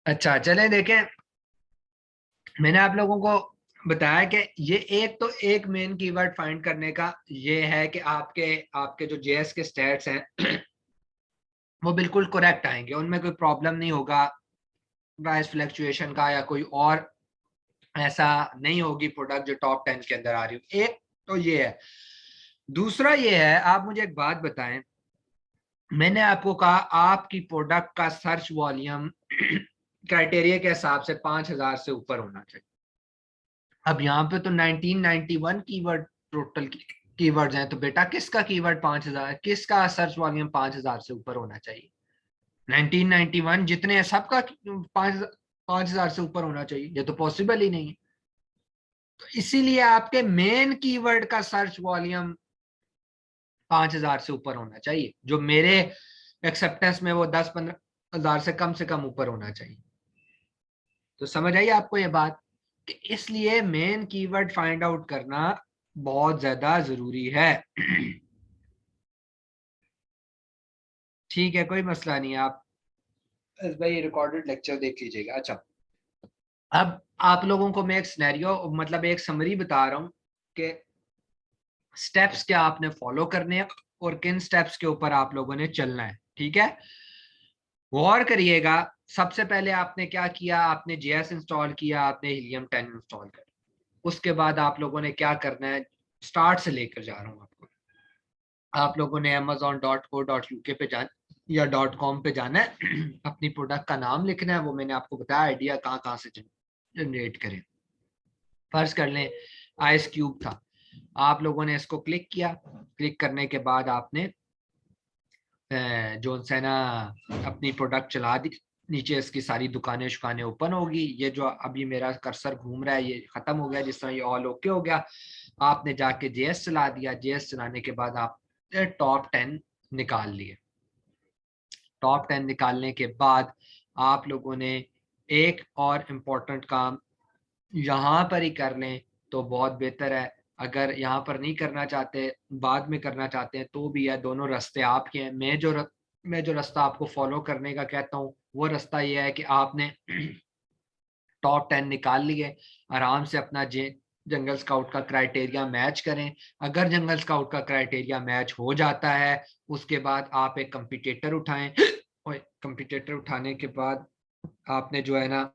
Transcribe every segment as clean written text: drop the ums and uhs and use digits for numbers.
अच्छा चलें देखें, मैंने आप लोगों को बताया कि ये एक मेन कीवर्ड फाइंड करने का ये है कि आपके आपके जो जेएस के स्टैट्स हैं वो बिल्कुल करेक्ट आएंगे, उनमें कोई प्रॉब्लम नहीं होगा प्राइस फ्लक्चुएशन का, या कोई और ऐसा नहीं होगी प्रोडक्ट जो टॉप 10 के अंदर आ रही हो। एक तो ये है। दूसरा ये है, आप मुझे एक बात बताएं, मैंने आपको कहा आपकी प्रोडक्ट का सर्च वॉल्यूम क्राइटेरिया के हिसाब से 5,000 से ऊपर होना चाहिए। अब यहाँ पे तो 1991 कीवर्ड टोटल कीवर्ड्स हैं, तो बेटा किसका कीवर्ड 5,000, किसका सर्च वॉल्यूम 5,000 से ऊपर होना चाहिए? 1991 जितने हैं सबका 5,000 से ऊपर होना चाहिए, ये तो पॉसिबल ही नहीं है। तो इसीलिए आपके मेन कीवर्ड का सर्च वॉल्यूम 5,000 से ऊपर होना चाहिए, जो मेरे एक्सेप्टेंस में वो 10-15 हजार से कम ऊपर होना चाहिए। तो समझ आई आपको ये बात, कि इसलिए मेन कीवर्ड फाइंड आउट करना बहुत ज्यादा जरूरी है। ठीक है, कोई मसला नहीं है, आप इस भाई रिकॉर्डेड लेक्चर देख लीजिएगा। अच्छा, अब आप लोगों को मैं एक सिनेरियो, मतलब एक समरी बता रहा हूं कि स्टेप्स क्या आपने फॉलो करने हैं और किन स्टेप्स के ऊपर आप लोगों ने चलना है। ठीक है, गौर करिएगा। सबसे पहले आपने क्या किया, आपने जेएस इंस्टॉल किया, आपने हीलियम 10 इंस्टॉल कर, उसके बाद आप लोगों ने क्या करना है, स्टार्ट से लेकर जा रहा हूं आपको। आप लोगों ने amazon.co.uk पे जाना या .com पे जाना है, अपनी प्रोडक्ट का नाम लिखना है, वो मैंने आपको बताया आइडिया कहाँ कहाँ से जनरेट करें। फर्ज कर लें आइस क्यूब था, आप लोगों ने इसको क्लिक किया, क्लिक करने के बाद आपने जो है ना अपनी प्रोडक्ट चला दी, नीचे इसकी सारी दुकानें शुकानें ओपन होगी। ये जो अभी मेरा कर्सर घूम रहा है ये खत्म हो गया, जिस तरह ये ऑल ओके हो गया। आपने जाके जेएस चला दिया, जेएस चलाने के बाद आपने टॉप 10 निकाल लिए। टॉप 10 निकालने के बाद आप लोगों ने एक और इम्पोर्टेंट काम यहाँ पर ही कर लें तो बहुत बेहतर है। अगर यहाँ पर नहीं करना चाहते, बाद में करना चाहते हैं तो भी है, दोनों रास्ते आपके हैं। मैं जो रास्ता आपको फॉलो करने का कहता हूँ वो रास्ता ये है कि आपने टॉप 10 निकाल लिए, आराम से अपना जंगल स्काउट का क्राइटेरिया मैच करें। अगर जंगल स्काउट का क्राइटेरिया मैच हो जाता है, उसके बाद आप एक कंपिटिटर उठाएं और कंपिटिटर उठाने के बाद आपने जो है ना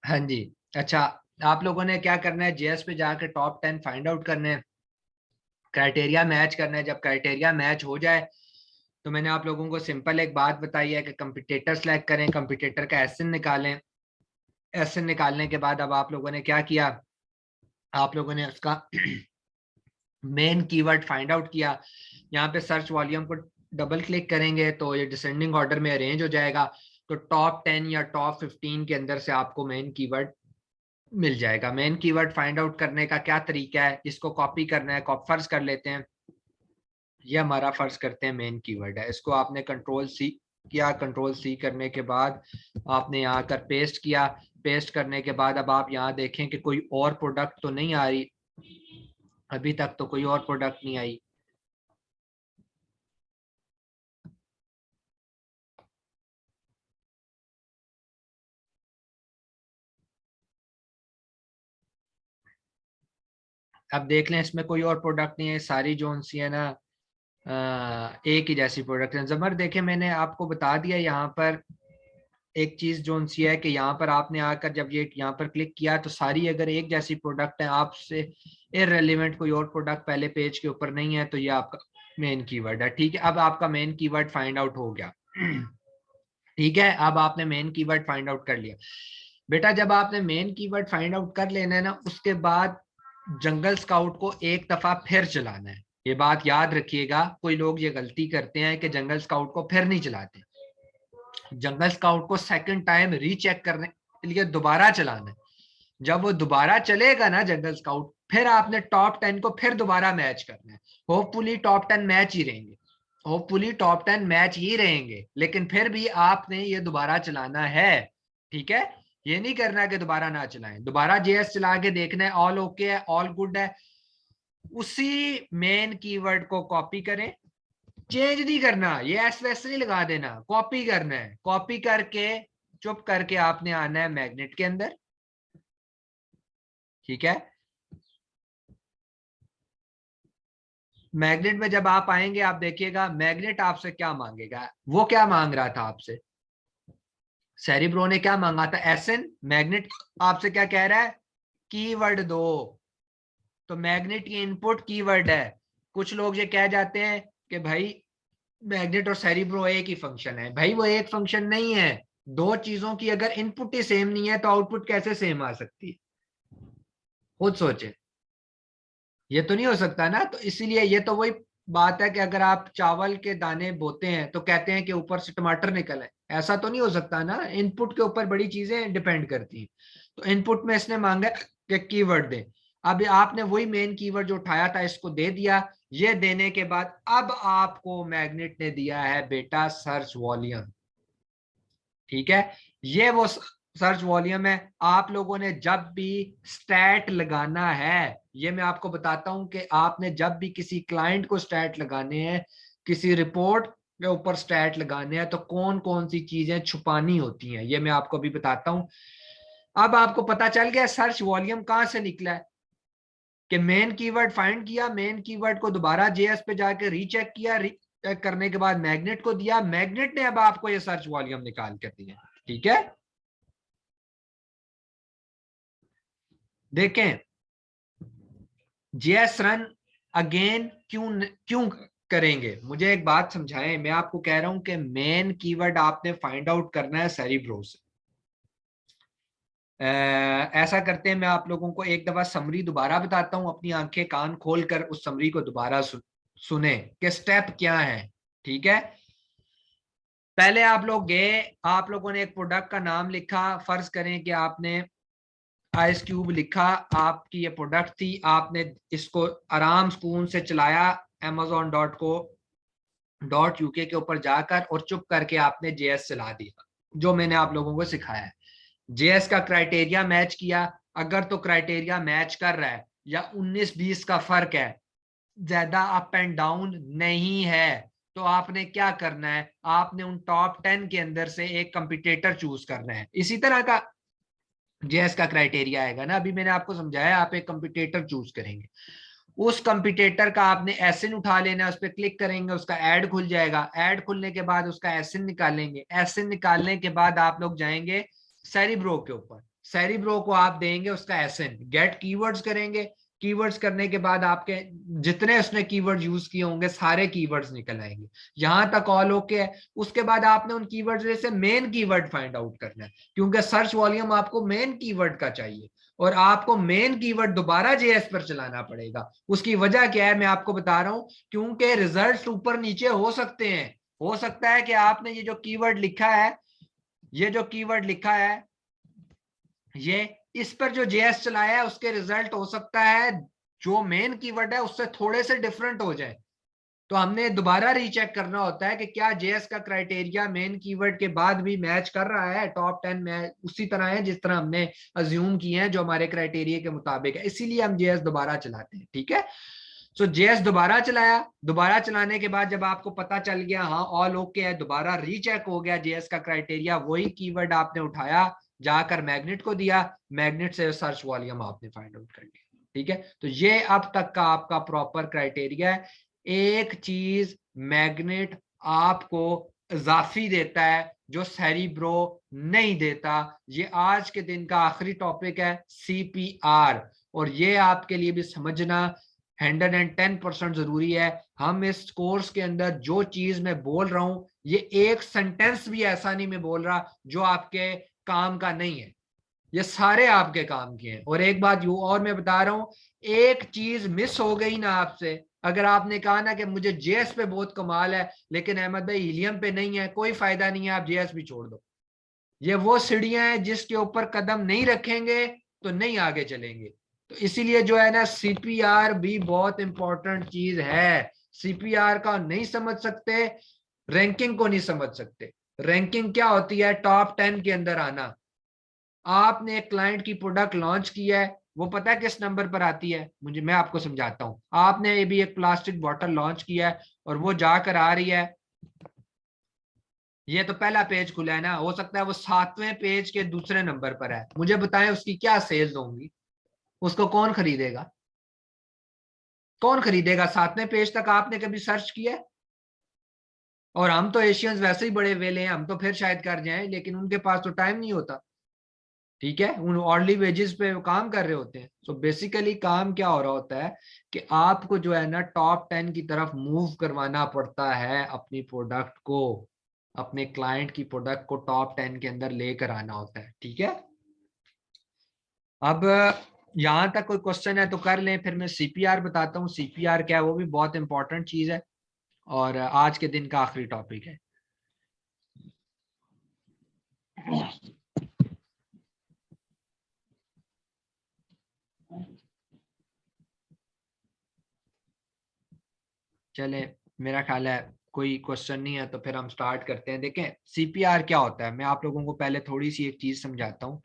हाँ जी। अच्छा, आप लोगों ने क्या करना है, जेएस पे जाकर टॉप 10 फाइंड आउट करने हैं, क्राइटेरिया मैच करना है। जब क्राइटेरिया मैच हो जाए तो मैंने आप लोगों को सिंपल एक बात बताई है कि कंपिटिटर सेलेक्ट करें, कंपिटिटर का एसएन निकालें। एसएन निकालने के बाद अब आप लोगों ने क्या किया, आप लोगों ने उसका मेन कीवर्ड फाइंड आउट किया। यहाँ पे सर्च वॉल्यूम को डबल क्लिक करेंगे तो ये डिसेंडिंग ऑर्डर में अरेंज हो जाएगा। तो टॉप 10 या टॉप 15 के अंदर से आपको मेन कीवर्ड मिल जाएगा। मेन कीवर्ड फाइंड आउट करने का क्या तरीका है, इसको कॉपी करना है। फर्ज कर लेते हैं ये हमारा, फर्ज करते हैं मेन कीवर्ड है, इसको आपने कंट्रोल सी किया। कंट्रोल सी करने के बाद आपने यहाँ कर पेस्ट किया। पेस्ट करने के बाद अब आप यहाँ देखें कि कोई और प्रोडक्ट तो नहीं आ रही, अभी तक तो कोई और प्रोडक्ट नहीं आई। अब देख लें इसमें कोई और प्रोडक्ट नहीं है, सारी जो सी है ना एक ही जैसी प्रोडक्ट है। जमर देखे मैंने आपको बता दिया यहाँ पर एक चीज जो सी है कि यहाँ पर आपने आकर जब ये यहाँ पर क्लिक किया तो सारी अगर एक जैसी प्रोडक्ट है, आपसे इररिलेवेंट कोई और प्रोडक्ट पहले पेज के ऊपर नहीं है, तो ये आपका मेन कीवर्ड है। ठीक है, अब आपका मेन कीवर्ड फाइंड आउट हो गया। ठीक है, अब आपने मेन कीवर्ड फाइंड आउट कर लिया। बेटा जब आपने मेन कीवर्ड फाइंड आउट कर लेना है ना, उसके बाद जंगल स्काउट को एक दफा फिर चलाना है। ये बात याद रखिएगा, कोई लोग ये गलती करते हैं कि जंगल स्काउट को फिर नहीं चलाते। जंगल स्काउट को सेकंड टाइम रीचेक करने के लिए दोबारा चलाना है। जब वो दोबारा चलेगा ना जंगल स्काउट, फिर आपने टॉप 10 को फिर दोबारा मैच करना है। होपफुली टॉप 10 मैच ही रहेंगे, होपफुली टॉप 10 मैच ही रहेंगे, लेकिन फिर भी आपने ये दोबारा चलाना है। ठीक है, ये नहीं करना कि दोबारा ना चलाएं। दोबारा जेएस चला के देखना है ऑल ओके है, ऑल गुड है। उसी मेन कीवर्ड को कॉपी करें, चेंज नहीं करना, ये एस वैस नहीं लगा देना, कॉपी करना है। कॉपी करके चुप करके आपने आना है मैग्नेट के अंदर। ठीक है, मैग्नेट में जब आप आएंगे आप देखिएगा मैग्नेट आपसे क्या मांगेगा। वो क्या मांग रहा था आपसे, सेरिब्रो ने क्या मांगा था, एसएन। मैग्नेट आपसे क्या कह रहा है, कीवर्ड दो। तो मैग्नेट की इनपुट कीवर्ड है। कुछ लोग ये कह जाते हैं कि भाई मैग्नेट और सेरिब्रो एक ही फंक्शन है। भाई वो एक फंक्शन नहीं है। दो चीजों की अगर इनपुट ही सेम नहीं है तो आउटपुट कैसे सेम आ सकती है, खुद सोचे। ये तो नहीं हो सकता ना। तो इसीलिए ये तो वही बात है कि अगर आप चावल के दाने बोते हैं तो कहते हैं कि ऊपर से टमाटर निकल है, ऐसा तो नहीं हो सकता ना। इनपुट के ऊपर बड़ी चीजें डिपेंड करती हैं। तो इनपुट में इसने मांगा कि कीवर्ड दे। अब आपने वही मेन कीवर्ड जो उठाया था इसको दे दिया। ये देने के बाद अब आपको मैग्नेट ने दिया है बेटा सर्च वॉल्यूम। ठीक है, ये वो सर्च वॉल्यूम है। आप लोगों ने जब भी स्टैट लगाना है, ये मैं आपको बताता हूं कि आपने जब भी किसी क्लाइंट को स्टैट लगाने हैं, किसी रिपोर्ट के ऊपर स्टैट लगाने हैं, तो कौन कौन सी चीजें छुपानी होती हैं ये मैं आपको अभी बताता हूं। अब आपको पता चल गया सर्च वॉल्यूम कहां से निकला है, कि मेन कीवर्ड फाइंड किया, मेन कीवर्ड को दोबारा जेएस पे जाके रीचेक किया, रीचेक करने के बाद मैग्नेट को दिया, मैग्नेट ने अब आपको ये सर्च वॉल्यूम निकाल कर दिया। ठीक है, देखें जेएस रन अगेन क्यों क्यों करेंगे, मुझे एक बात समझाएं। मैं आपको कह रहा हूं कि मेन कीवर्ड आपने फाइंड आउट करना है सेरिब्रो से। ऐसा करते हैं, मैं आप लोगों को एक दफा समरी दोबारा बताता हूं, अपनी आंखें कान खोल कर उस समरी को दोबारा सुने कि स्टेप क्या है। ठीक है, पहले आप लोग गए, आप लोगों ने एक प्रोडक्ट का नाम लिखा। फर्ज करें कि आपने आइस क्यूब लिखा, आपकी ये प्रोडक्ट थी, आपने इसको आराम सुकून से चलाया amazon.co.uk के ऊपर जाकर, और चुप करके आपने जेएस चला दिया जो मैंने आप लोगों को सिखाया है। जेएस का क्राइटेरिया मैच किया, अगर तो क्राइटेरिया मैच कर रहा है या 19-20 का फर्क है, ज्यादा अप एंड डाउन नहीं है, तो आपने क्या करना है, आपने उन टॉप 10 के अंदर से एक कंपटीटर चूज करना है। इसी तरह का जेएस का क्राइटेरिया आएगा ना, अभी मैंने आपको समझाया। आप एक कंपटीटर चूज करेंगे, उस कंपटीटर का आपने एसिन उठा लेना है, उस पर क्लिक करेंगे, उसका ऐड खुल जाएगा। ऐड खुलने के बाद उसका एसिन निकालेंगे। एसिन निकालने के बाद आप लोग जाएंगे सेरिब्रो के ऊपर, सेरिब्रो को आप देंगे उसका एसिन, गेट कीवर्ड्स करेंगे। कीवर्ड्स करने के बाद आपके जितने उसने कीवर्ड यूज किए होंगे सारे कीवर्ड्स निकल आएंगे। यहां तक ऑल ओके है। उसके बाद आपने उन कीवर्ड्स में से मेन कीवर्ड फाइंड आउट करना है, क्योंकि सर्च वॉल्यूम आपको मेन कीवर्ड का चाहिए। और आपको मेन कीवर्ड दोबारा जेएस पर चलाना पड़ेगा। उसकी वजह क्या है मैं आपको बता रहा हूं, क्योंकि रिजल्ट ऊपर नीचे हो सकते हैं। हो सकता है कि आपने ये जो कीवर्ड लिखा है, ये जो कीवर्ड लिखा है, ये इस पर जो जेएस चलाया है उसके रिजल्ट हो सकता है जो मेन कीवर्ड है उससे थोड़े से डिफरेंट हो जाए। तो हमने दोबारा रीचेक करना होता है कि क्या जेएस का क्राइटेरिया मेन कीवर्ड के बाद भी मैच कर रहा है, टॉप 10 में उसी तरह है जिस तरह हमने अज्यूम किए हैं जो हमारे क्राइटेरिया के मुताबिक है, इसीलिए हम जेएस दोबारा चलाते हैं। ठीक है, सो जेएस दोबारा चलाया, दोबारा चलाने के बाद जब आपको पता चल गया हाँ ऑल ओके है, दोबारा रीचेक हो गया जेएस का क्राइटेरिया, वही कीवर्ड आपने उठाया जाकर मैग्नेट को दिया, मैग्नेट से सर्च वॉल्यूम आपने फाइंड आउट कर लिया। ठीक है, तो ये अब तक का आपका प्रॉपर क्राइटेरिया है। एक चीज मैग्नेट आपको इजाफी देता है जो सेरिब्रो नहीं देता, ये आज के दिन का आखिरी टॉपिक है, सीपीआर। और ये आपके लिए भी समझना 110% जरूरी है। हम इस कोर्स के अंदर जो चीज मैं बोल रहा हूं, ये एक सेंटेंस भी ऐसा नहीं मैं बोल रहा जो आपके काम का नहीं है, ये सारे आपके काम के हैं। और एक बात यू और मैं बता रहा हूं, एक चीज मिस हो गई ना आपसे, अगर आपने कहा ना कि मुझे जेएस पे बहुत कमाल है लेकिन अहमद भाई हीलियम पे नहीं है, कोई फायदा नहीं है, आप जेएस भी छोड़ दो। ये वो सीढ़ियां हैं जिसके ऊपर कदम नहीं रखेंगे तो नहीं आगे चलेंगे। तो इसीलिए जो है ना सीपीआर भी बहुत इंपॉर्टेंट चीज है। सीपीआर का नहीं समझ सकते, रैंकिंग को नहीं समझ सकते। रैंकिंग क्या होती है? टॉप 10 के अंदर आना। आपने एक क्लाइंट की प्रोडक्ट लॉन्च किया है, वो पता है किस नंबर पर आती है? मैं आपको समझाता हूं। आपने ये भी एक प्लास्टिक बॉटल लॉन्च किया है और वो जाकर आ रही है, ये तो पहला पेज खुला है ना, हो सकता है वो 7वें पेज के दूसरे नंबर पर है। मुझे बताएं उसकी क्या सेल्स होंगी? उसको कौन खरीदेगा? कौन खरीदेगा? 7वें पेज तक आपने कभी सर्च किया है? और हम तो एशियंस वैसे ही बड़े वेले हैं, हम तो फिर शायद कर जाएं, लेकिन उनके पास तो टाइम नहीं होता। ठीक है, उन ऑर्डरली वेजेस पे वो काम कर रहे होते हैं। सो बेसिकली काम क्या हो रहा होता है कि आपको जो है ना टॉप 10 की तरफ मूव करवाना पड़ता है अपनी प्रोडक्ट को, अपने क्लाइंट की प्रोडक्ट को टॉप 10 के अंदर लेकर आना होता है। ठीक है, अब यहां तक कोई क्वेश्चन है तो कर लें, फिर मैं सीपीआर बताता हूँ। सीपीआर क्या है, वो भी बहुत इंपॉर्टेंट चीज है और आज के दिन का आखिरी टॉपिक है। चले, मेरा ख्याल है कोई क्वेश्चन नहीं है तो फिर हम स्टार्ट करते हैं। देखें सीपीआर क्या होता है, मैं आप लोगों को पहले थोड़ी सी एक चीज समझाता हूँ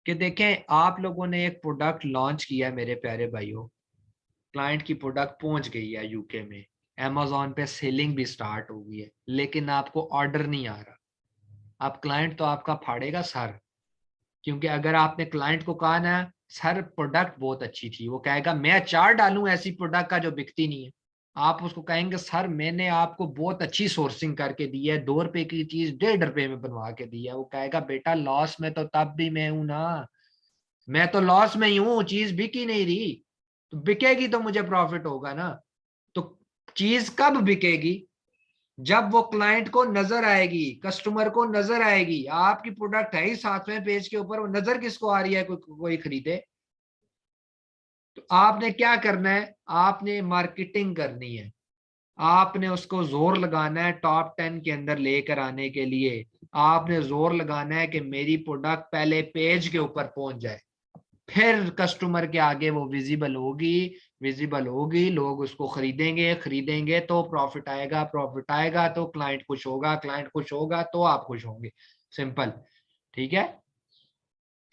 कि देखें आप लोगों ने एक प्रोडक्ट लॉन्च किया है मेरे प्यारे भाइयों, क्लाइंट की प्रोडक्ट पहुंच गई है यूके में, अमेजोन पे सेलिंग भी स्टार्ट हो गई है, लेकिन आपको ऑर्डर नहीं आ रहा। अब क्लाइंट तो आपका फाड़ेगा सर, क्योंकि अगर आपने क्लाइंट को कहा ना सर प्रोडक्ट बहुत अच्छी थी, वो कहेगा मैं अचार डालूं ऐसी प्रोडक्ट का जो बिकती नहीं है। आप उसको कहेंगे सर मैंने आपको बहुत अच्छी सोर्सिंग करके दी है, 2 रुपए की चीज 1.5 रुपए में बनवा के दी है, वो कहेगा बेटा लॉस में तो तब भी मैं हूं ना, मैं तो लॉस में ही हूं, चीज बिक ही नहीं रही। तो बिकेगी तो मुझे प्रॉफिट होगा ना। तो चीज कब बिकेगी? जब वो क्लाइंट को नजर आएगी, कस्टमर को नजर आएगी, आपकी प्रोडक्ट है ही 7वें पेज के ऊपर, वो नजर किसको आ रही है कोई खरीदे। तो आपने क्या करना है? आपने मार्केटिंग करनी है, आपने उसको जोर लगाना है टॉप 10 के अंदर लेकर आने के लिए। आपने जोर लगाना है कि मेरी प्रोडक्ट पहले पेज के ऊपर पहुंच जाए, फिर कस्टमर के आगे वो विजिबल होगी। विजिबल होगी, लोग उसको खरीदेंगे, खरीदेंगे तो प्रॉफिट आएगा, प्रॉफिट आएगा तो क्लाइंट खुश होगा, क्लाइंट खुश होगा तो आप खुश होंगे। सिंपल। ठीक है,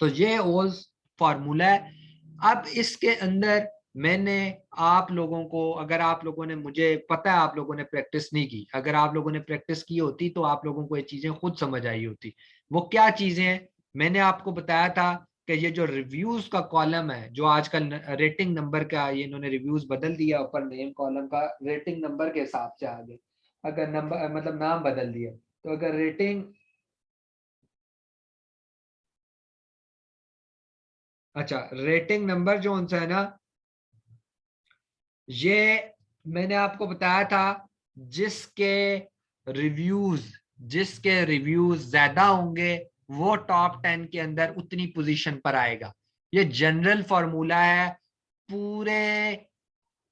तो ये ओल्ड फार्मूला है। अब इसके अंदर मैंने आप लोगों को, अगर आप लोगों ने, मुझे पता है आप लोगों ने प्रैक्टिस नहीं की, अगर आप लोगों ने प्रैक्टिस की होती तो आप लोगों को ये चीजें खुद समझ आई होती। वो क्या चीजें हैं? मैंने आपको बताया था कि ये जो रिव्यूज का कॉलम है, जो आजकल रेटिंग नंबर का, ये इन्होंने रिव्यूज बदल दिया, ऊपर नेम कॉलम का रेटिंग नंबर के हिसाब से आ गए। अगर नंबर मतलब नाम बदल दिया, तो अगर रेटिंग, अच्छा रेटिंग नंबर जो उनसे है ना, ये मैंने आपको बताया था जिसके रिव्यूज जिसके रिव्यूज ज्यादा होंगे वो टॉप 10 के अंदर उतनी पोजीशन पर आएगा। ये जनरल फॉर्मूला है पूरे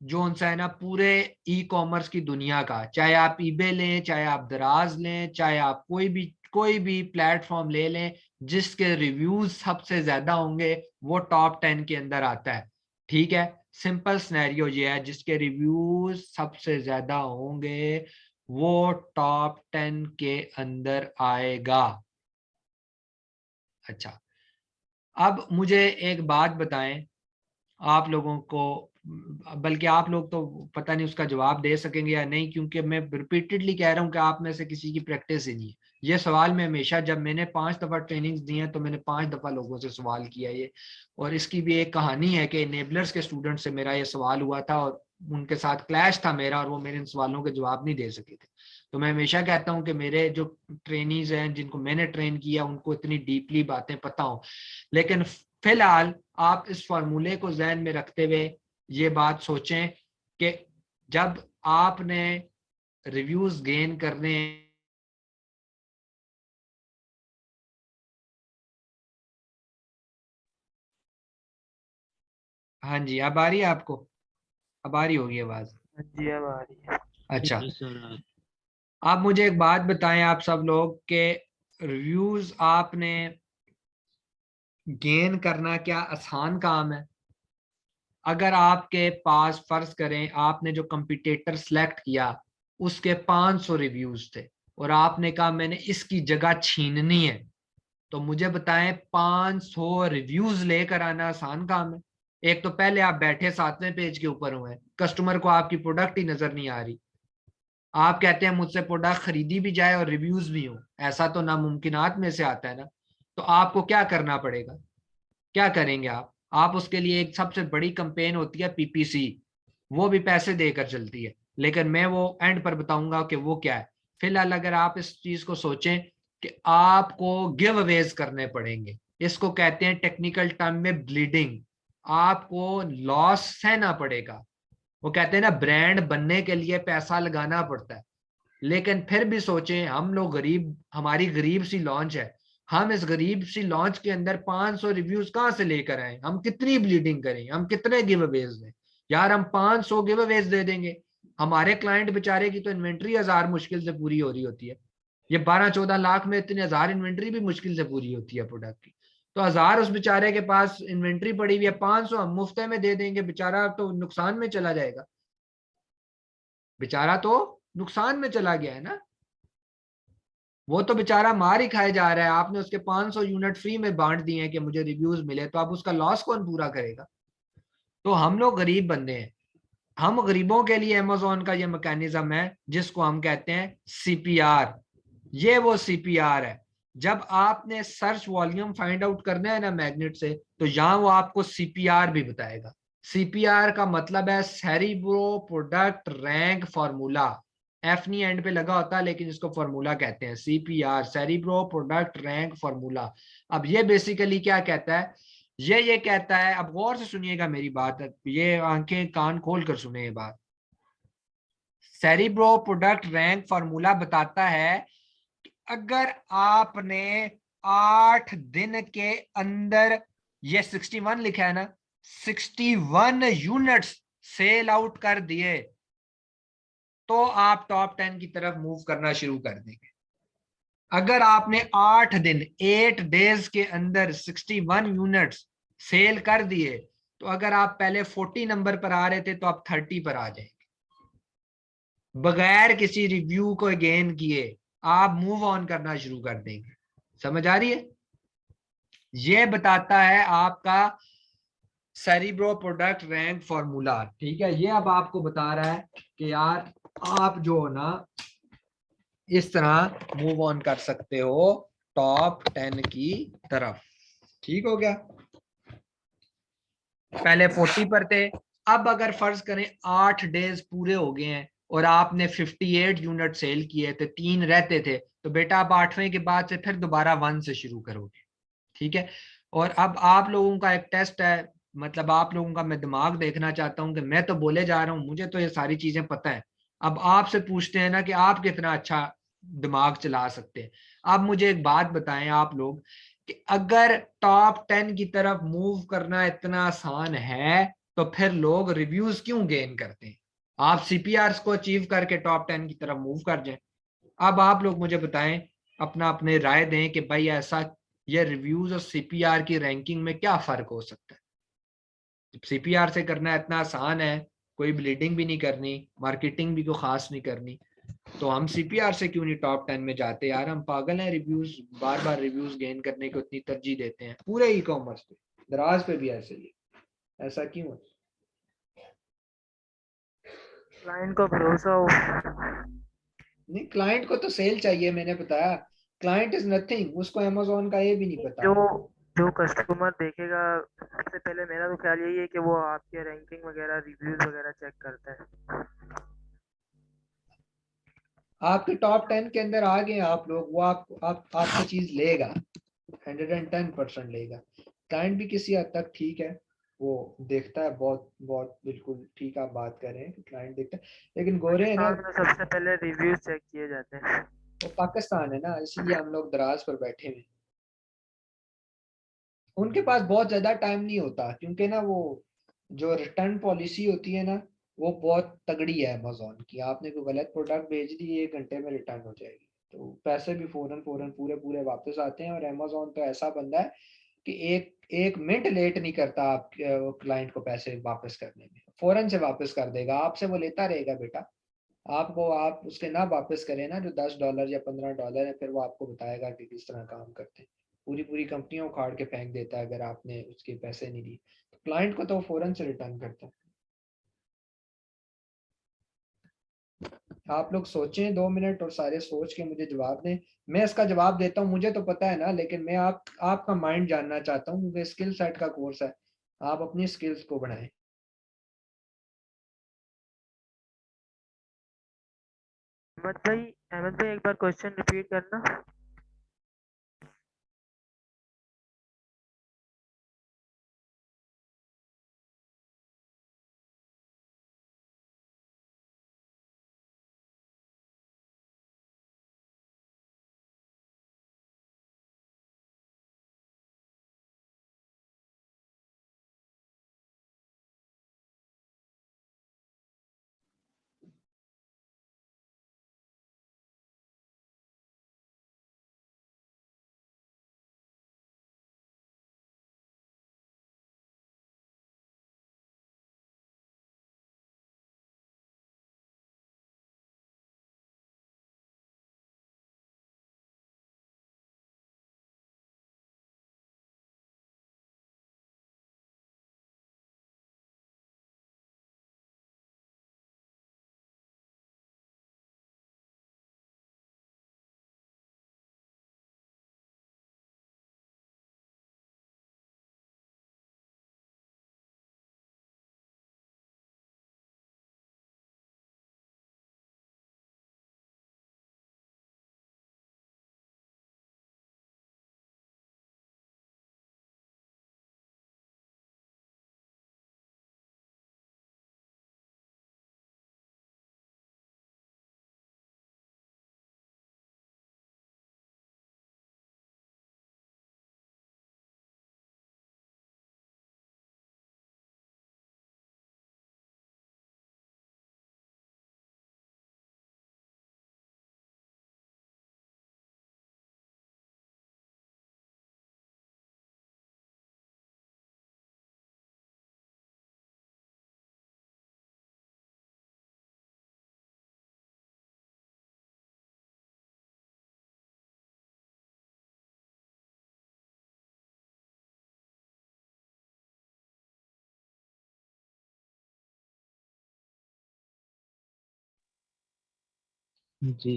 जो सा है ना पूरे ई कॉमर्स की दुनिया का, चाहे आप ईबे लें, चाहे आप दराज लें, चाहे आप कोई भी प्लेटफॉर्म ले लें जिसके रिव्यूज सबसे ज्यादा होंगे वो टॉप 10 के अंदर आता है। ठीक है, सिंपल सिनेरियो ये है, जिसके रिव्यूज सबसे ज्यादा होंगे वो टॉप 10 के अंदर आएगा। अच्छा, अब मुझे एक बात बताएं आप लोगों को, बल्कि आप लोग तो पता नहीं उसका जवाब दे सकेंगे या नहीं, क्योंकि मैं रिपीटेडली कह रहा हूं कि आप में से किसी की प्रैक्टिस ही नहीं है। ये सवाल मैं हमेशा, जब मैंने 5 दफा ट्रेनिंग्स दी हैं तो मैंने 5 दफा लोगों से सवाल किया ये, और इसकी भी एक कहानी है कि इनेबलर्स के स्टूडेंट से मेरा ये सवाल हुआ था और उनके साथ क्लैश था मेरा, और वो मेरे इन सवालों के जवाब नहीं दे सके थे। तो मैं हमेशा कहता हूँ कि मेरे जो ट्रेनीज हैं जिनको मैंने ट्रेन किया उनको इतनी डीपली बातें पता हो, लेकिन फिलहाल आप इस फॉर्मूले को जहन में रखते हुए ये बात सोचें कि जब आपने रिव्यूज गेन करने, हाँ जी अब आ रही है आपको, अब आ रही होगी आवाज? हाँ जी अब आ रही है। अच्छा, जी सर। आप मुझे एक बात बताएं आप सब लोग के रिव्यूज आपने गेन करना क्या आसान काम है? अगर आपके पास फर्ज करें आपने जो कंपटीटर सेलेक्ट किया उसके 500 रिव्यूज थे और आपने कहा मैंने इसकी जगह छीननी है, तो मुझे बताएं 500 रिव्यूज लेकर आना आसान काम है? एक तो पहले आप बैठे 7वें पेज के ऊपर हुए, कस्टमर को आपकी प्रोडक्ट ही नजर नहीं आ रही, आप कहते हैं मुझसे प्रोडक्ट खरीदी भी जाए और रिव्यूज भी हो, ऐसा तो नामुमकिनात में से आता है ना। तो आपको क्या करना पड़ेगा, क्या करेंगे आप उसके लिए एक सबसे बड़ी कंपेन होती है पीपीसी, वो भी पैसे देकर चलती है, लेकिन मैं वो एंड पर बताऊंगा कि वो क्या है। फिलहाल अगर आप इस चीज को सोचें कि आपको गिव अवेज करने पड़ेंगे, इसको कहते हैं टेक्निकल टर्म में ब्लीडिंग, आपको लॉस सहना पड़ेगा। वो कहते हैं ना ब्रांड बनने के लिए पैसा लगाना पड़ता है, लेकिन फिर भी सोचें हम लोग गरीब, हमारी गरीब सी लॉन्च है, हम इस गरीब सी लॉन्च के अंदर 500 रिव्यूज कहां से लेकर आए, हम कितनी ब्लीडिंग करें, हम कितने गिव अवेज दें? यार हम 500 गिव अवेज दे देंगे, हमारे क्लाइंट बेचारे की तो इन्वेंट्री 1000 मुश्किल से पूरी हो रही होती है, ये 12-14 लाख में इतने 1000 इन्वेंट्री भी मुश्किल से पूरी होती है प्रोडक्ट की। तो 1000 उस बेचारे के पास इन्वेंट्री पड़ी हुई है, 500 हम मुफ्त में दे देंगे, बेचारा तो नुकसान में चला जाएगा, बेचारा तो नुकसान में चला गया है ना, वो तो बेचारा मार ही खाए जा रहा है। आपने उसके 500 यूनिट फ्री में बांट दिए हैं कि मुझे रिव्यूज मिले, तो आप उसका लॉस कौन पूरा करेगा? तो हम लोग गरीब बंदे हैं, हम गरीबों के लिए अमेजोन का ये मैकेनिज्म है जिसको हम कहते हैं सीपीआर। ये वो सीपीआर है, जब आपने सर्च वॉल्यूम फाइंड आउट करना है ना मैग्नेट से, तो यहां वो आपको सीपीआर भी बताएगा। सीपीआर का मतलब है cerebro product rank formula, F नहीं एंड पे लगा होता लेकिन इसको फार्मूला कहते हैं, CPR cerebro product rank formula. अब ये बेसिकली क्या कहता है, ये कहता है, अब गौर से सुनिएगा मेरी बात, ये आंखें कान खोल कर सुने ये बात। सेरिब्रो प्रोडक्ट रैंक फार्मूला बताता है अगर आपने 8 दिन के अंदर, ये 61 लिखा है ना, 61 यूनिट्स सेल आउट कर दिए तो आप टॉप 10 की तरफ मूव करना शुरू कर देंगे। अगर आपने 8 दिन 8 डेज के अंदर 61 यूनिट्स सेल कर दिए, तो अगर आप पहले 40 नंबर पर आ रहे थे तो आप 30 पर आ जाएंगे, बगैर किसी रिव्यू को गेन किए आप मूव ऑन करना शुरू कर देंगे। समझ आ रही है? ये बताता है आपका सेरिब्रो प्रोडक्ट रैंक फॉर्मूला। ठीक है, ये अब आपको बता रहा है कि यार आप जो ना इस तरह मूव ऑन कर सकते हो टॉप 10 की तरफ। ठीक हो गया, पहले 40 पर थे, अब अगर फर्ज करें 8 डेज पूरे हो गए हैं और आपने 58 यूनिट सेल किए थे, 3 रहते थे, तो बेटा आप 8वें के बाद से फिर दोबारा 1 से शुरू करोगे। ठीक है, और अब आप लोगों का एक टेस्ट है, मतलब आप लोगों का मैं दिमाग देखना चाहता हूं कि मैं तो बोले जा रहा हूं, मुझे तो ये सारी चीजें पता है, अब आपसे पूछते हैं ना कि आप कितना अच्छा दिमाग चला सकते हैं। अब मुझे एक बात बताएं आप लोग कि अगर टॉप 10 की तरफ मूव करना इतना आसान है तो फिर लोग रिव्यूज क्यों गेन करते हैं? आप सीपीआर को अचीव करके टॉप 10 की तरफ मूव कर जाएं। अब आप लोग मुझे बताएं, अपना अपने राय दें कि भाई ऐसा ये रिव्यूज और सीपीआर की रैंकिंग में क्या फर्क हो सकता है? सीपीआर से करना इतना आसान है, कोई ब्लीडिंग भी नहीं करनी, मार्केटिंग भी कोई खास नहीं करनी, तो हम सीपीआर से क्यों नहीं टॉप 10 में जाते यार? हम पागल हैं रिव्यूज, बार बार रिव्यूज गेन करने को इतनी तरजीह देते हैं पूरे ई कॉमर्स पे, दराज पे भी ऐसे ही, ऐसा क्यों है? क्लाइंट को भरोसा हो। नहीं, क्लाइंट को तो सेल चाहिए, मैंने बताया क्लाइंट इज नथिंग, उसको अमेजोन का ये भी नहीं पता। जो जो कस्टमर देखेगा, सबसे पहले मेरा तो ख्याल यही है कि वो आपके रैंकिंग वगैरह रिव्यूज वगैरह चेक करता है। आपके टॉप 10 के अंदर आ गए आप लोग, वो आपकी चीज लेगा, 110% लेगा। क्लाइंट भी किसी हद तक ठीक है, वो देखता है, बहुत बहुत बिल्कुल ठीक आप बात कर रहे हैं कि क्लाइंट देखता है, लेकिन गोरे है ना, पाकिस्तान में सबसे पहले रिव्यूज चेक किए जाते हैं। वो पाकिस्तान है ना, इसीलिए हम लोग दराज पर बैठे हुए हैं। उनके पास बहुत ज्यादा टाइम नहीं होता, क्योंकि ना वो जो रिटर्न पॉलिसी होती है ना, वो बहुत तगड़ी है अमेजोन की। आपने कोई गलत प्रोडक्ट भेज दी, 1 घंटे में रिटर्न हो जाएगी, तो पैसे भी फौरन फौरन पूरे पूरे वापस आते हैं। और अमेजोन तो ऐसा बंदा है कि एक एक मिनट लेट नहीं करता आप क्लाइंट को पैसे वापस करने में, फौरन से वापस कर देगा, आपसे वो लेता रहेगा बेटा। आपको आप उसके ना वापस करें ना जो $10 या $15 है, फिर वो आपको बताएगा कि किस तरह काम करते हैं। पूरी पूरी कंपनियां उखाड़ के फेंक देता है अगर आपने उसके पैसे नहीं दिए, तो क्लाइंट को तो वो फौरन से रिटर्न करता है। आप लोग सोचें 2 मिनट और सारे सोच के मुझे जवाब दें। मैं इसका जवाब देता हूँ, मुझे तो पता है ना, लेकिन मैं आपका माइंड जानना चाहता हूँ, क्योंकि स्किल सेट का कोर्स है, आप अपनी स्किल्स को बढ़ाएं। अहमद भाई एक बार क्वेश्चन रिपीट करना। जी।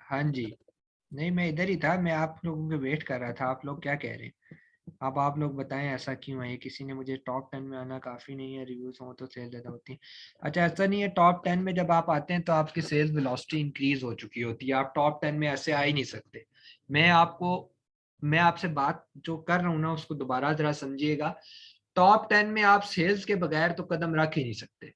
हाँ जी। नहीं, मैं इधर ही था, मैं आप लोगों के वेट कर रहा था, आप लोग क्या कह रहे हैं? अब आप लोग बताएं ऐसा क्यों है? किसी ने मुझे टॉप 10 में आना काफ़ी नहीं है, रिव्यूज हो तो सेल ज़्यादा होती है। अच्छा, ऐसा नहीं है, टॉप 10 में जब आप आते हैं तो आपकी सेल्स वेलोसिटी इंक्रीज हो चुकी होती है, आप टॉप 10 में ऐसे आ ही नहीं सकते। मैं आपको मैं आपसे बात जो कर रहा हूँ ना उसको दोबारा जरा समझिएगा। टॉप 10 में आप सेल्स के बगैर तो कदम रख ही नहीं सकते,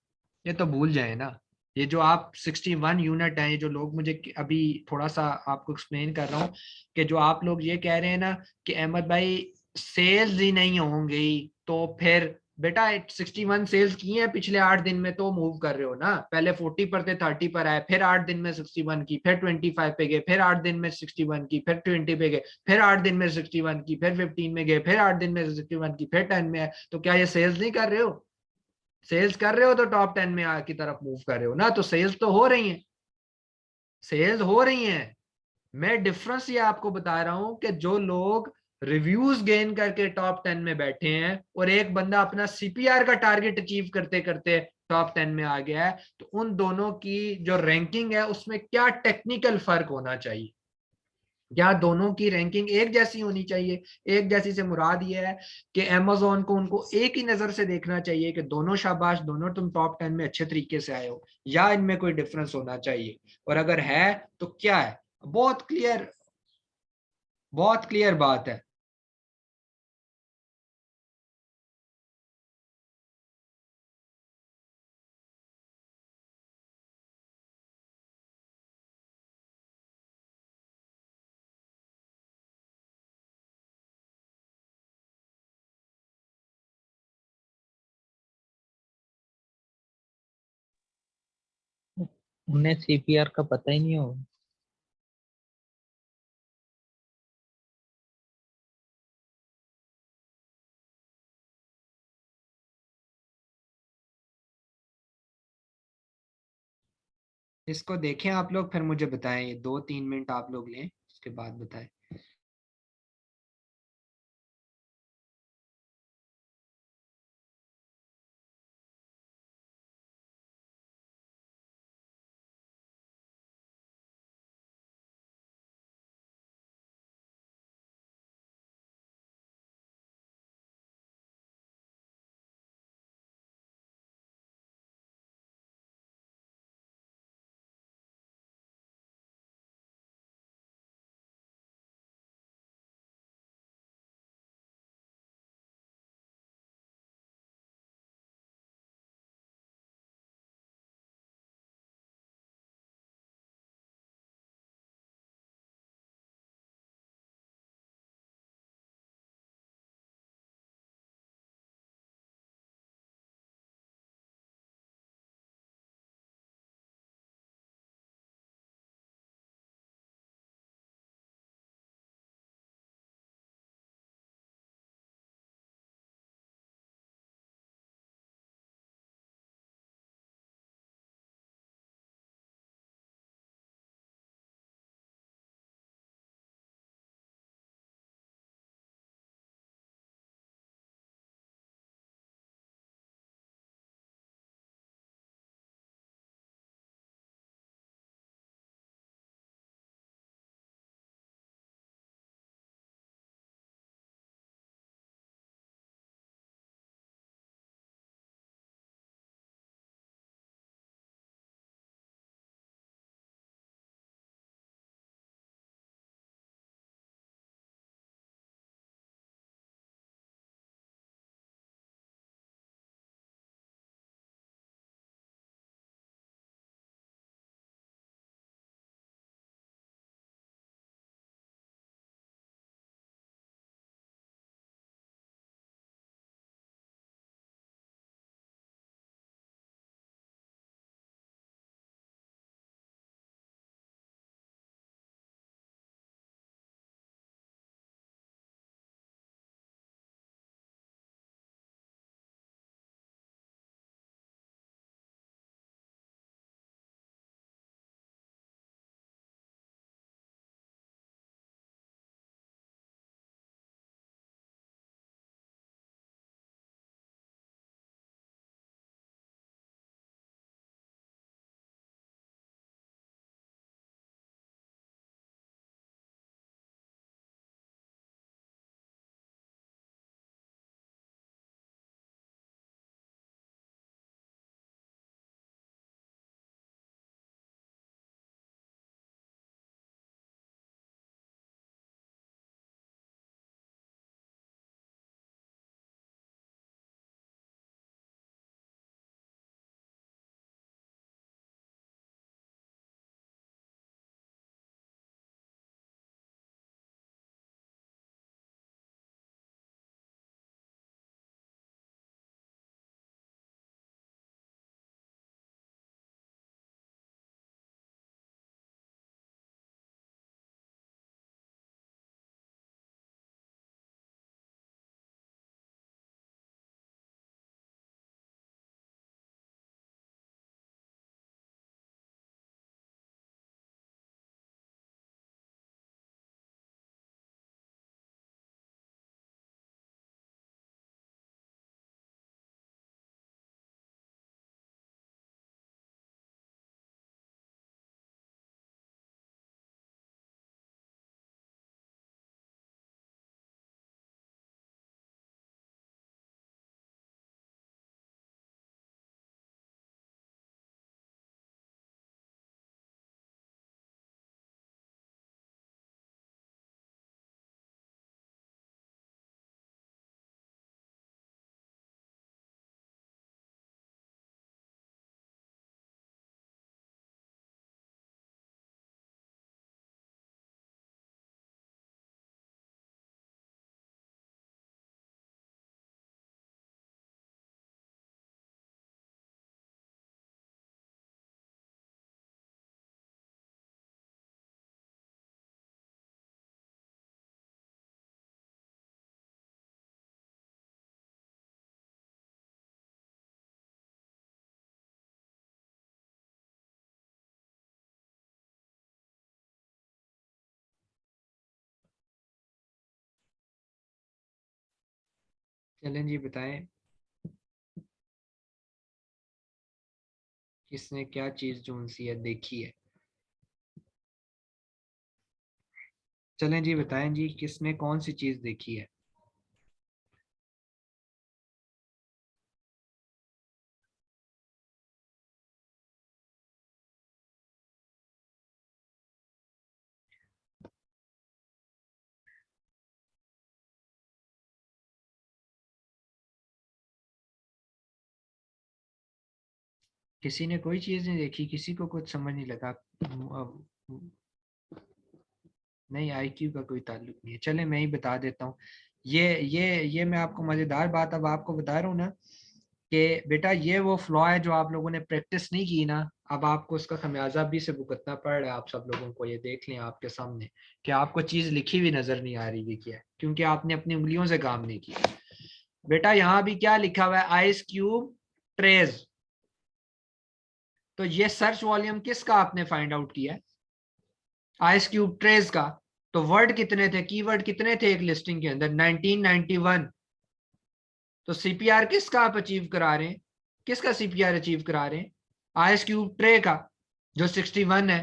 ये तो भूल जाए ना। ये जो आप 61 यूनिट हैं, ये जो लोग मुझे अभी थोड़ा सा आपको एक्सप्लेन कर रहा हूँ कि जो आप लोग ये कह रहे हैं ना कि अहमद भाई सेल्स ही नहीं होंगी, तो फिर बेटा 61 सेल्स की हैं पिछले 8 दिन में, तो मूव कर रहे हो ना। पहले 40 पर थे, 30 पर आए, फिर 8 दिन में 61 की, फिर 25 पे गए, फिर 8 दिन में 61 की, फिर 20 पे गए, फिर 8 दिन में 61 की, फिर 15 में गए, फिर 8 दिन में 61 की, फिर 10 में आए। तो क्या ये सेल्स नहीं कर रहे हो? सेल्स कर रहे हो तो टॉप 10 में की तरफ मूव कर रहे हो ना, तो सेल्स तो हो रही है, सेल्स हो रही हैं। मैं डिफरेंस ये आपको बता रहा हूं कि जो लोग रिव्यूज गेन करके टॉप 10 में बैठे हैं और एक बंदा अपना सीपीआर का टारगेट अचीव करते करते टॉप 10 में आ गया है, तो उन दोनों की जो रैंकिंग है उसमें क्या टेक्निकल फर्क होना चाहिए? क्या दोनों की रैंकिंग एक जैसी होनी चाहिए? एक जैसी से मुराद ये है कि अमेजोन को उनको एक ही नजर से देखना चाहिए कि दोनों शाबाश, दोनों तुम टॉप 10 में अच्छे तरीके से आए हो, या इनमें कोई डिफरेंस होना चाहिए? और अगर है तो क्या है? बहुत क्लियर बात है। उन्हें सीपीआर का पता ही नहीं होगा। इसको देखें आप लोग, फिर मुझे बताएं, ये 2-3 मिनट आप लोग लें, उसके बाद बताएं। चलें जी, बताएं किसने क्या चीज जो सी है देखी है। चलें जी, बताएं जी, किसने कौन सी चीज देखी है। किसी ने कोई चीज नहीं देखी, किसी को कुछ समझ नहीं लगा। अब नहीं, आईक्यू का कोई ताल्लुक नहीं है। चले मैं ही बता देता हूँ। ये मैं आपको मजेदार बात अब आपको बता रहा हूँ ना, कि बेटा ये वो फ्लॉ है जो आप लोगों ने प्रैक्टिस नहीं की ना, अब आपको उसका खमियाजा भी से भुगतना पड़ रहा है आप सब लोगों को। ये देख लें आपके सामने कि आपको चीज लिखी हुई नजर नहीं आ रही है क्या है, क्योंकि आपने अपनी उंगलियों से काम नहीं किया। बेटा यहाँ भी क्या लिखा हुआ है, आइस क्यूब ट्रेज। तो ये सर्च वॉल्यूम किसका आपने फाइंड आउट किया है, आइस क्यूब ट्रेज का। तो वर्ड कितने थे, कीवर्ड कितने थे एक लिस्टिंग के अंदर, 1991। तो सीपीआर किसका आप अचीव करा रहे हैं, किसका सीपीआर अचीव करा रहे हैं, आइस क्यूब ट्रे का, जो 61 है।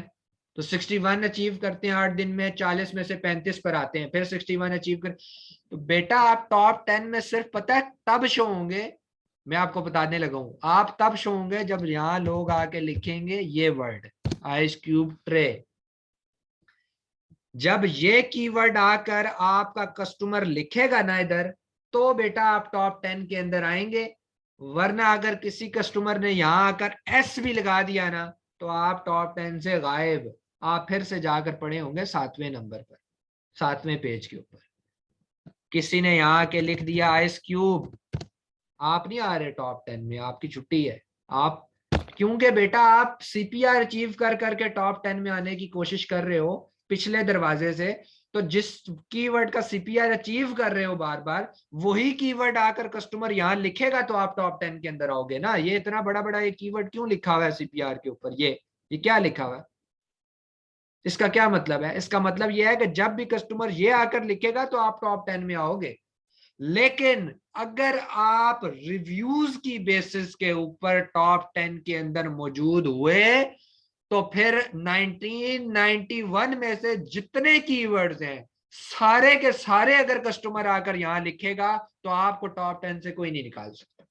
तो 61 अचीव करते हैं 8 दिन में, 40 में से 35 पर आते हैं, फिर 61 अचीव कर। तो बेटा आप टॉप 10 में सिर्फ पता है तब शो होंगे, मैं आपको बताने लगा हूं, आप तब शो होंगे जब यहां लोग आके लिखेंगे ये वर्ड आइस क्यूब ट्रे। जब ये कीवर्ड आकर आपका कस्टमर लिखेगा ना इधर, तो बेटा आप टॉप 10 के अंदर आएंगे। वरना अगर किसी कस्टमर ने यहां आकर एस भी लगा दिया ना, तो आप टॉप 10 से गायब। आप फिर से जाकर पढ़े होंगे 7वें नंबर पर, 7वें पेज के ऊपर। किसी ने यहाँ आके लिख दिया आइस क्यूब, आप नहीं आ रहे टॉप 10 में, आपकी छुट्टी है। आप, क्योंकि बेटा आप सीपीआर अचीव कर करके टॉप 10 में आने की कोशिश कर रहे हो पिछले दरवाजे से। तो जिस कीवर्ड का सीपीआर अचीव कर रहे हो बार बार, वही कीवर्ड आकर कस्टमर यहां लिखेगा तो आप टॉप 10 के अंदर आओगे ना। ये इतना बड़ा बड़ा ये कीवर्ड क्यों लिखा हुआ है सीपीआर के ऊपर, ये क्या लिखा हुआ है, इसका क्या मतलब है? इसका मतलब यह है कि जब भी कस्टमर ये आकर लिखेगा तो आप टॉप 10 में आओगे। लेकिन अगर आप रिव्यूज की बेसिस के ऊपर टॉप 10 के अंदर मौजूद हुए, तो फिर 1991 में से जितने कीवर्ड्स हैं सारे के सारे अगर कस्टमर आकर यहां लिखेगा, तो आपको टॉप 10 से कोई नहीं निकाल सकता।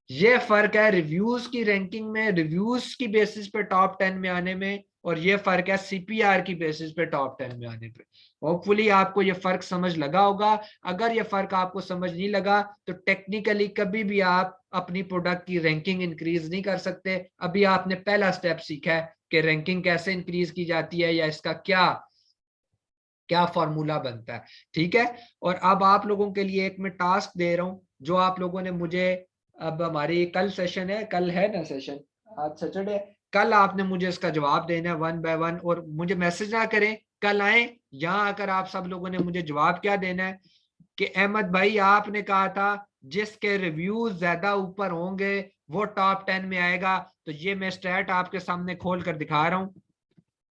ये फर्क है रिव्यूज की रैंकिंग में, रिव्यूज की बेसिस पे टॉप 10 में आने में, और ये फर्क है सीपीआर की बेसिस पे टॉप 10 में आने पे। होपफुली आपको ये फर्क समझ लगा होगा। अगर ये फर्क आपको समझ नहीं लगा, तो टेक्निकली कभी भी आप अपनी प्रोडक्ट की रैंकिंग इंक्रीज नहीं कर सकते। अभी आपने पहला स्टेप सीखा है कि रैंकिंग कैसे इंक्रीज की जाती है, या इसका क्या क्या फॉर्मूला बनता है। ठीक है, और अब आप लोगों के लिए एक मैं टास्क दे रहा हूं, जो आप लोगों ने मुझे, अब हमारी कल सेशन है, कल है ना सेशन, आज सैटरडे, कल आपने मुझे इसका जवाब देना है 1 बाय 1। और मुझे मैसेज ना करें, कल आए यहाँ आकर आप सब लोगों ने मुझे जवाब क्या देना है कि अहमद भाई आपने कहा था जिसके रिव्यूज ज्यादा ऊपर होंगे वो टॉप 10 में आएगा। तो ये मैं स्टैट आपके सामने खोल कर दिखा रहा हूं,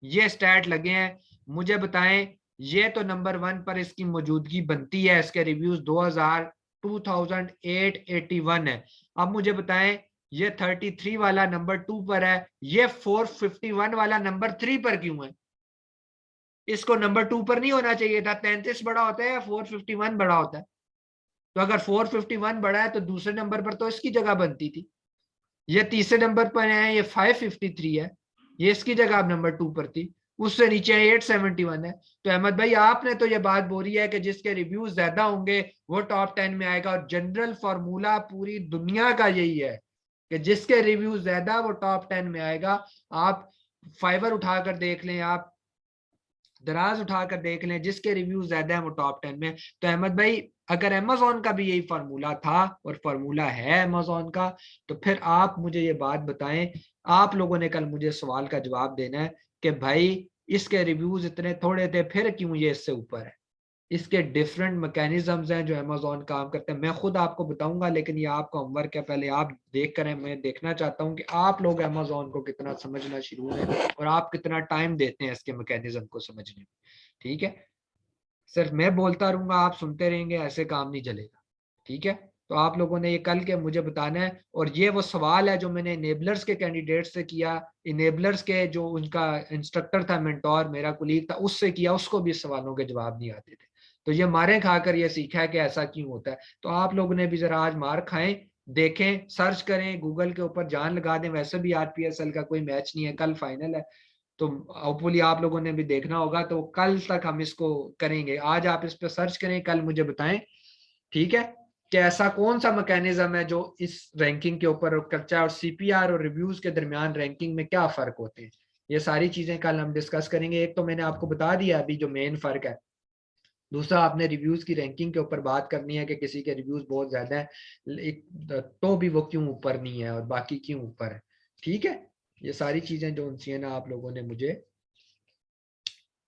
ये स्टैट लगे हैं। मुझे बताएं, ये तो नंबर 1 पर इसकी मौजूदगी बनती है, इसके रिव्यूज 2881 है। अब मुझे बताएं, ये 33 वाला नंबर 2 पर है, ये 451 वाला नंबर 3 पर क्यों है? इसको नंबर 2 पर नहीं होना चाहिए था। 33 बड़ा होता है या 451 बड़ा होता है? तो अगर 451 बड़ा है तो दूसरे नंबर पर तो इसकी जगह बनती थी। ये तीसरे नंबर पर है, ये 553 है, ये इसकी जगह अब नंबर 2 पर थी। उससे नीचे 871 है। तो अहमद भाई आपने तो ये बात बोली है कि जिसके रिव्यूज ज्यादा होंगे वो टॉप 10 में आएगा, और जनरल फॉर्मूला पूरी दुनिया का यही है कि जिसके रिव्यूज ज्यादा वो टॉप 10 में आएगा। आप फाइवर उठाकर देख लें, आप दराज उठाकर देख लें, जिसके रिव्यू ज्यादा है वो टॉप 10 में। तो अहमद भाई अगर अमेजोन का भी यही फार्मूला था और फार्मूला है अमेजोन का, तो फिर आप मुझे ये बात बताएं, आप लोगों ने कल मुझे सवाल का जवाब देना है कि भाई इसके रिव्यूज इतने थोड़े थे फिर क्यों ये इससे ऊपर है। इसके डिफरेंट मैकेनिज्म्स हैं जो अमेजोन काम करते हैं, मैं खुद आपको बताऊंगा, लेकिन ये आपका होमवर्क है, पहले आप देख कर, मैं देखना चाहता हूं कि आप लोग अमेजोन को कितना समझना शुरू है और आप कितना टाइम देते हैं इसके मैकेनिज्म को समझने में। ठीक है, सिर्फ मैं बोलता रहूंगा आप सुनते रहेंगे, ऐसे काम नहीं चलेगा। ठीक है, तो आप लोगों ने ये कल के मुझे बताना है। और ये वो सवाल है जो मैंने इनेबलर्स के कैंडिडेट से किया, इनेबलर्स के जो उनका इंस्ट्रक्टर था, मेंटोर मेरा कुलीग था, उससे किया, उसको भी सवालों के जवाब नहीं आते थे। तो ये मारे खाकर ये सीखा है कि ऐसा क्यों होता है। तो आप लोगों ने भी जरा आज मार खाएं, देखें, सर्च करें गूगल के ऊपर, जान लगा दें। वैसे भी आज PSL का कोई मैच नहीं है, कल फाइनल है, तो होपफुली आप लोगों ने भी देखना होगा। तो कल तक हम इसको करेंगे। आज आप इस पर सर्च करें, कल मुझे बताएं, ठीक है, कि ऐसा कौन सा मैकेनिज्म है जो इस रैंकिंग के ऊपर करता है, और CPR और रिव्यूज के दरमियान रैंकिंग में क्या फर्क होते हैं। ये सारी चीजें कल हम डिस्कस करेंगे। एक तो मैंने आपको बता दिया अभी जो मेन फर्क है। दूसरा, आपने रिव्यूज की रैंकिंग के ऊपर बात करनी है कि किसी के रिव्यूज बहुत ज्यादा है तो भी वो क्यों ऊपर नहीं है और बाकी क्यों ऊपर है। ठीक है, ये सारी चीजें जो उनसी है ना, आप लोगों ने मुझे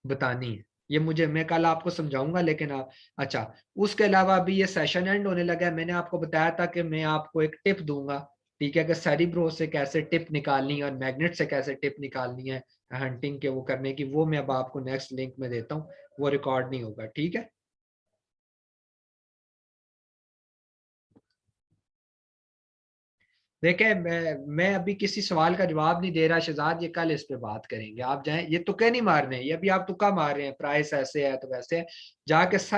बतानी है। ये मुझे, मैं कल आपको समझाऊंगा, लेकिन आप, अच्छा, उसके अलावा अभी ये सेशन एंड होने लगा है। मैंने आपको बताया था कि मैं आपको एक टिप दूंगा, ठीक है, कि सेरिब्रो से कैसे टिप निकालनी है और मैग्नेट से कैसे टिप निकालनी है हंटिंग के वो करने की, वो मैं अब आपको नेक्स्ट लिंक में देता हूँ, वो रिकॉर्ड नहीं होगा। ठीक है, देखें, मैं अभी किसी सवाल का जवाब नहीं दे रहा शहजाद, ये कल इस पे बात करेंगे। आप जाएं, ये तुक्के नहीं मारने, ये अभी आप तुक्का मार रहे हैं, प्राइस ऐसे है तो वैसे है, जाके सर्च